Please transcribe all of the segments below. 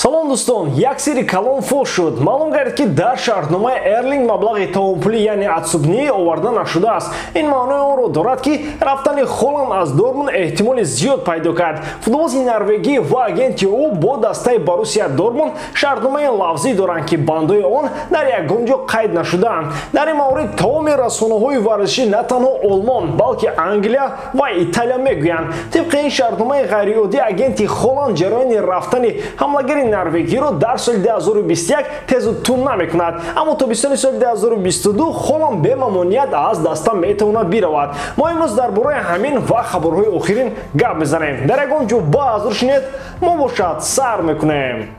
Салом дӯстон, як сири калон фош шуд. Маълум гардид ки дар шартномаи Эрлинг маблағи таомпулӣ яъне адсубнӣ оварда нашудааст. Ин маънои онро дорад ки рафтани Холланд аз Дормунд эҳтимоли зиёд пайдо кард. Футболбози норвегӣ ва агенти ӯ бо дастаи Боруссия Дормунд шартномаи лавзӣ доранд ки бандои он дар ягон ҷо қайд нашудаанд. Дар ин маврид тамоми расонаҳои варзишӣ на танҳо Олмон, балки Англия ва Италия мегӯянд. Тибқи ин шартномаи ғайриоддӣ агенти Холланд ҷараёни рафтани ҳамлагари норвегиро дар соли 2021 тезу тун намекунад. Аммо тобистони соли 2022 Холланд бе мамнуият аз даста метавонад биравад. Мо имрӯз дар бораи ҳамин ва хабарҳои охирин гап мезанем. Дар ягон ҷо баъз рушинед, мо бошад сар мекунем.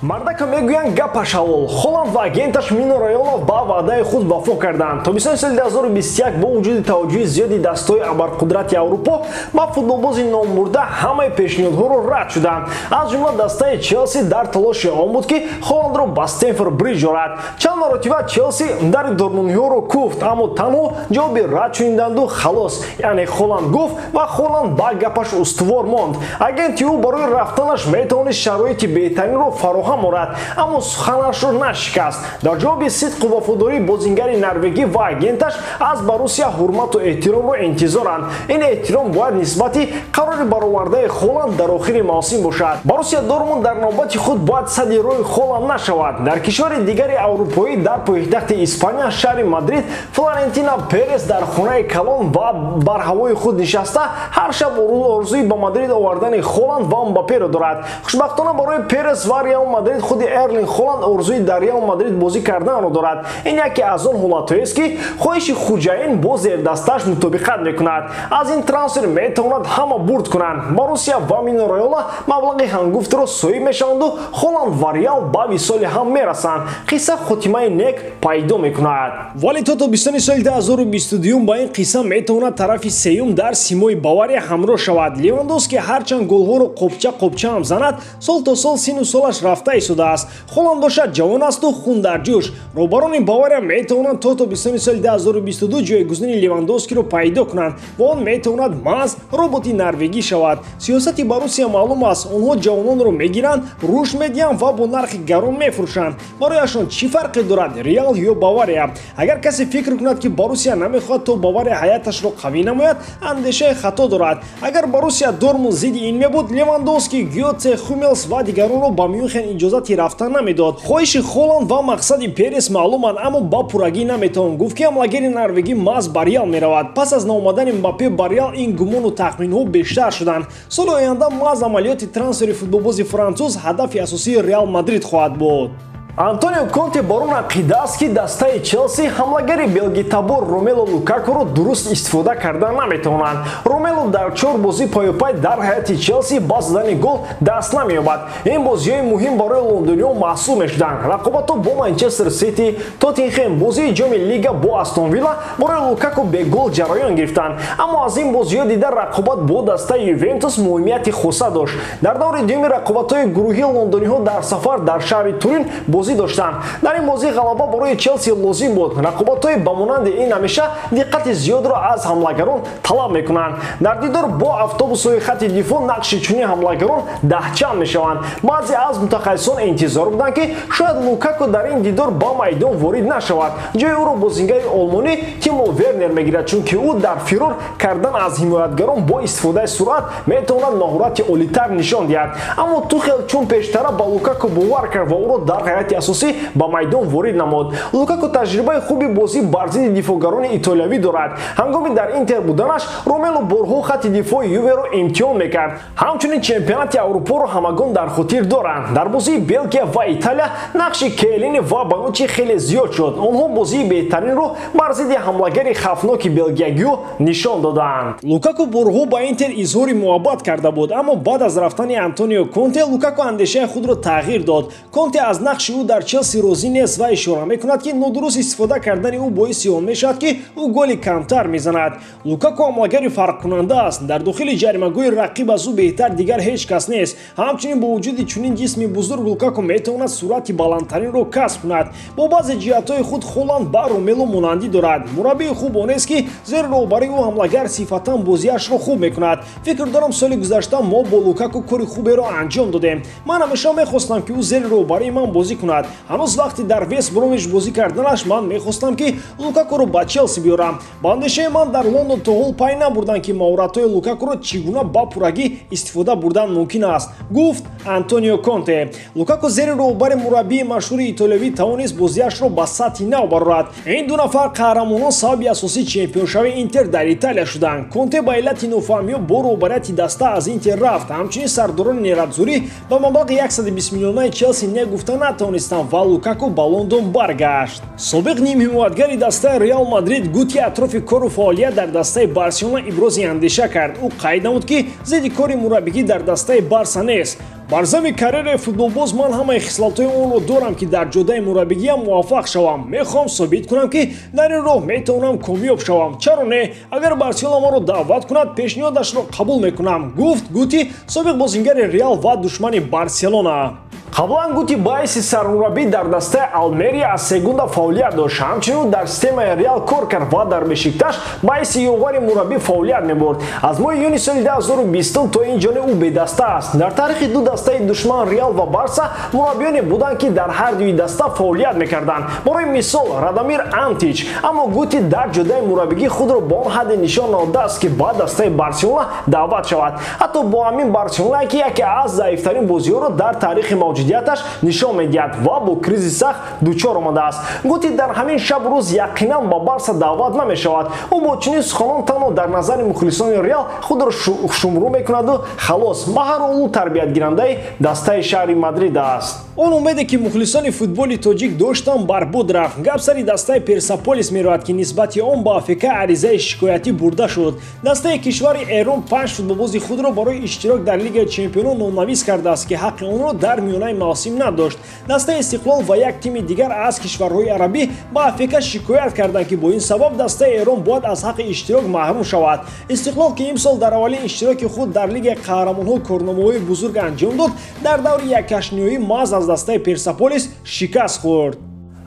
Мардака мегӯянд гапаш ҳавол. Холланд ва агенташ Мино Раёлов ба ваъдаи худ вафо карданд. Тобистони соли 2021 бо вуҷуди таваҷҷӯҳи зиёди дастаҳои абарқудрати Аврупо ба футболбози номурда ҳамаи пешниҳодҳоро рад шуданд. Аз ҷумла дастаи Челси дар талоши он буд ки Холландро ба Стенфорд Бридж орад. Чанд маротиба Челси дари дормундиҳоро куфт, аммо танҳо ҷавоби рад шунинданду халос, яъне Холланд гуфт ва Холланд ба гапаш устувор монд. Агенти ӯ барои рафтанаш метавонист шароити беҳтаринро фароҳам морад, аммо суханашро нашикаст. Дар ҷавоби сидқу вафодории бозингари норвегӣ ва агенташ аз Боруссия ҳурмату эҳтиромро интизоранд. Ин эҳтиром бояд нисбати қарори баровардаи Холланд дар охири мавсим бошад. Боруссия Дормунд дар навбати худ бояд садди роҳи Холланд нашавад. Дар кишвари дигари аврупоӣ дар пойтахти Испания шаҳри Мадрид Флорентина Перес дар хонаи калон ва бар ҳавои худ нишаста ҳар шаб орзуи ба Мадрид овардани Холланд ва Мбапперо дорад. Хушбахтона барои Перес ва Реал Мадрид худи Эрлинг Холланд орзуи дар Реал Мадрид бозӣ карданро дорад. Ин яке аз он ҳолатҳоест ки хоҳиши хуҷаин бо зердастааш мутобиқат мекунад. Аз ин трансфер метавонад ҳама бурд кунанд. Боруссия ва Мино Раёла маблағи ҳангуфтро соҳиб мешаванду Холланд ва Реал ба висоли ҳам мерасанд. қисса хотимаи нек пайдо мекунад. Вале то тобистони соли 2022 ба ин қисса метавонад тарафи сеюм дар симои Бавария ҳамроҳ шавад. Левандовски ҳарчанд голҳоро қопча ҳам занад, сол то сол сину солаш рафта истодааст. Холланд бошад ҷавон асту хун дар ҷӯш. Роҳбарони Бавария метавонанд то тобистони соли 2022 ҷойгузини Левандовскиро пайдо кунанд ва он метавонад маҳз роботи норвегӣ шавад. Сиёсати Боруссия маълум аст. Онҳо ҷавононро мегиранд, рушд медиҳанд ва бо нархи гарон мефурӯшанд. Барояшон чӣ фарқе дорад Реал ё Бавария? Агар касе фикр кунад ки Боруссия намехоҳад то Бавария ҳаяташро қавӣ намояд, андешаи хато дорад. Агар Боруссия Дормунд зидди ин мебуд, Левандовски, Гёце, Хумелс ва дигаронро ба Мюнхен иҷозати рафтан намедод. Хоҳиши Холланд ва мақсади Перес маълуманд, аммо ба пуррагӣ наметавон гуфт ки ҳамлагари норвегӣ маҳз ба Реал меравад. Пас аз наомадани Мбаппе ба Реал ин гумону тахминҳо бештар шуданд. соли оянда маҳз амалиёти трансфери футболбози француз ҳадафи асосии Реал Мадрид хоҳад буд. Антонио Конте бар он ақида аст ки дастаи Челси ҳамлагари белгитабор Ромело Лукакуро дуруст истифода кардан наметавонанд. Ромело дар 4 бозӣ пойопай дар ҳаёти Челси ба задани гол даст намеёбад. Ин бозиҳои муҳим барои лондониҳо маҳсуб мешуданд. Рақобатҳо бо Манчестер Сити, Тоттенхем, бозии ҷоми лига бо Астон Вилла барои Лукаку бегол ҷараён гирифтанд. Аммо аз ин бозиҳо дидар рақобат бо дастаи Ювентус муҳимияти хуса дошт. Дар даври дуюми рақобатҳои гурӯҳӣ лондониҳо дар сафар дар шаҳри Турин доштанд. Дар ин бозӣ ғалаба барои Челси лозим буд. Рақобатҳои ба монанди ин ҳамеша диққати зиёдро аз ҳамлагарон талаб мекунанд. Дар дидор бо автобусҳои хатти дифоъ нақши чунин ҳамлагарон даҳчанд мешаванд. баъзе аз мутахассисон интизор буданд ки шояд Лукаку дар ин дидор ба майдон ворид нашавад. ҷои ӯро бозингари олмонӣ Тимо Вернер мегирад, чунки ӯ дар фирор кардан аз ҳимоятгарон бо истифодаи суръат метавонад маҳорати олитар нишон диҳад. Аммо Тухел чун пештара ба Лукаку бовар кард ва ӯро дар ҳаёти асосӣ ба майдон ворид намуд. Лукаку таҷрибаи хуби бозӣ бар зидди дифоъгарони итолиявӣ дорад. Ҳангоми дар Интер буданаш Ромело борҳо хатти дифоъи Юверо имтиҳон мекард. Ҳамчунин чемпионати Аврупоро ҳамагон дар хотир доранд. Дар бозии Белгия ва Италия нақши Келини ва Банучи хеле зиёд шуд. Онҳо бозии беҳтаринро бар зидди ҳамлагари хавфноки белгиягиё нишон доданд. Лукаку борҳо ба Интер изҳори муҳаббат карда буд, аммо баъд аз рафтани Антонио Конте Лукаку андешаи худро тағйир дод. Конте аз нақши ӯ дар Челси розӣ нест ва ишора мекунад ки нодуруст истифода кардани ӯ боиси он мешавад ки ӯ голи камтар мезанад. Лукаку ҳамлагари фарқкунанда аст. Дар дохили ҷаримагоҳи рақиб аз ӯ беҳтар дигар ҳеҷ кас нест. Ҳамчунин бо вуҷуди чунин ҷисми бузург Лукаку метавонад суръати баландтаринро касб кунад. Бо баъзе ҷиҳатҳои худ Холланд ба Ромело монандӣ дорад. Мураббии хуб он нест ки зеро роҳбарии ӯ ҳамлагар сифатан бозиашро хуб мекунад. Фикр дорам соли гузашта мо бо Лукаку кори хуберо анҷом додем. Ман ҳамеша мехостам ки ӯ зери роҳбарии ман бозӣ кунад. Ҳанӯз вақти дар Вест Бромвич бозӣ карданаш ман мехостам ки Лукакуро ба Челси биёрам. Ба андешаи ман дар Лондон то ҳол пай набурданд ки моҳоратҳои Лукакуро чӣ гуна ба пуррагӣ истифода бурдан мумкин аст, гуфт Антонио Конте. Лукаку зери роҳбари мураббии машҳури итолиёвӣ тавонист бозиашро ба сатҳи нав барорад. Ин ду нафар қаҳрамонон сабаби асосии чемпионшавии Интер дар Италия шуданд. Конте ба иллати нофаҳмиҳо бо роҳбарияти даста аз Интер рафт. Ҳамчунин сардорони нерабзурӣ ба маблағи 120 миллионаи Челси не гуфта натавонистанд ва Лукаку ба Лондон баргашт. Собиқ нимҳимоятгари дастаи Реал Мадрид Гути атрофи кору фаъолият дар дастаи Барселона ибрози андеша кард. Ӯ қайд намуд ки зидди кори мураббигӣ дар дастаи Барса нест. Бар зами карьераи футболбоз ман ҳамаи хислатҳои онро дорам ки дар ҷодаи мураббигиам муваффақ шавам. Мехоҳам собит кунам ки дар ин роҳ метавонам комёб шавам. Чаро не? Агар Барселона моро даъват кунад, пешниҳодашро қабул мекунам, гуфт Гути, собиқ бозингари Реал ва душмани Барселона. Қаблан Гути баъси сармураббӣ дар дастаи Алмерия аз сегунда фаъолият дошт. Ҳамчунин дар системаи Реал кор кард ва дар Бешикташ баъси ёвари мураббӣ фаъолият мебурд. Аз моҳи июни соли 2020 то ин ҷони ӯ бедаста аст. Дар таърихи ду дастаи душман Реал ва Барса мураббиёне буданд ки дар ҳар дуи даста фаъолият мекарданд. Барои мисол Радомир Антич. Аммо Гути дар ҷодаи мураббигӣ худро бо он ҳадде нишон надодааст ки ба дастаи Барселона даъват шавад. Ҳатто бо ҳамин Барселонае ки яке аз заифтарин бозиҳоро дар таърихи мавҷудияташ нишон медиҳад ва бо кризи сахт дучор омадааст. Гути дар ҳамин шабу рӯз яқинан ба Барса даъват намешавад. ӯ бо чунин суханон танҳо дар назари мухлисони Реал худро шумрӯ мекунаду халос ба ҳар ҳол ӯ тарбиятгирандаи дастаи шаҳри Мадрид аст. Он умеде ки мухлисони футболи тоҷик доштанд барбуд рафт. Гап сари дастаи Персеполис меравад ки нисбати он ба АФК аризаи шикоятӣ бурда шуд. Дастаи кишвари Эрон 5 футболбози худро барои иштирок дар Лигаи Чемпионон номнавис кардааст ки ҳаққи онро дар миёнаи мавсим надошт. Дастаи Истиқлол ва як тими дигар аз кишварҳои арабӣ ба АФК шикоят карданд ки бо ин сабаб дастаи Эрон бояд аз ҳаққи иштирок маҳрум шавад. Истиқлол ки имсол дар аввалин иштироки худ дар Лигаи Қаҳрамонҳо корномаҳои бузург анҷом дод, дар даври яккашниҳоӣ маҳз аз дастаи Персеполис шикаст хӯрд.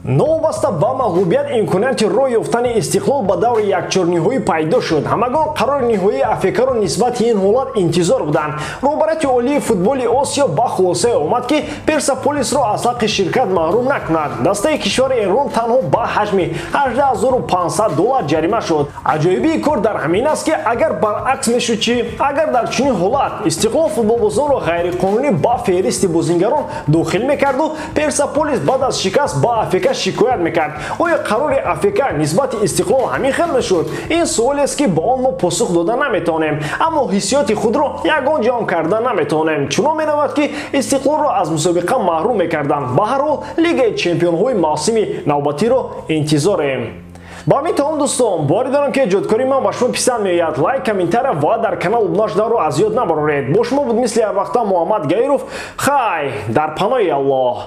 Новобаста ба мағлубият имконияти роҳ ёфтани Истиқлол ба даври якчорниҳоӣ пайдо шуд. Ҳамагон қарори ниҳоии АФК-ро нисбати ин ҳолат интизор буданд. Роҳбарияти олии футболи Осиё ба хулосае омад ки Персеполисро аз ҳаққи ширкат маҳрум накунад. Дастаи кишвари Эрон танҳо ба ҳаҷми $18500 ҷарима шуд. Аҷоибии кор дар ҳамин аст ки агар баръакс мешуд чӣ? Агар дар чунин ҳолат Истиқлол футболбозонро ғайриқонунӣ ба феҳристи бозингарон дохил мекарду Персеполис баъд аз шикаст ба АФК шикоят мекард. Оё қарори АФК нисбати Истиқлол ҳамин хел мешуд? Ин суолест ки ба он мо посух дода наметавонем, аммо ҳиссиёти худро ягон ҷамъ карда наметавонем. Чунон менамояд ки Истиқлолро аз мусобиқа маҳрум мекарданд. Ба ҳар ҳол Лигаи Чемпионҳои мавсими навбатиро интизорем. Ба ҳамин тамом дӯстон, бори дорам ки эҷодкории ман ба шумо писанд меояд. Лайк, комментария ва дар канал обуна шуданро аз ёд набароред. Бо шумо буд мисли ҳар вақта Муҳаммад Гаиров. Хай дар паноҳи Аллоҳ.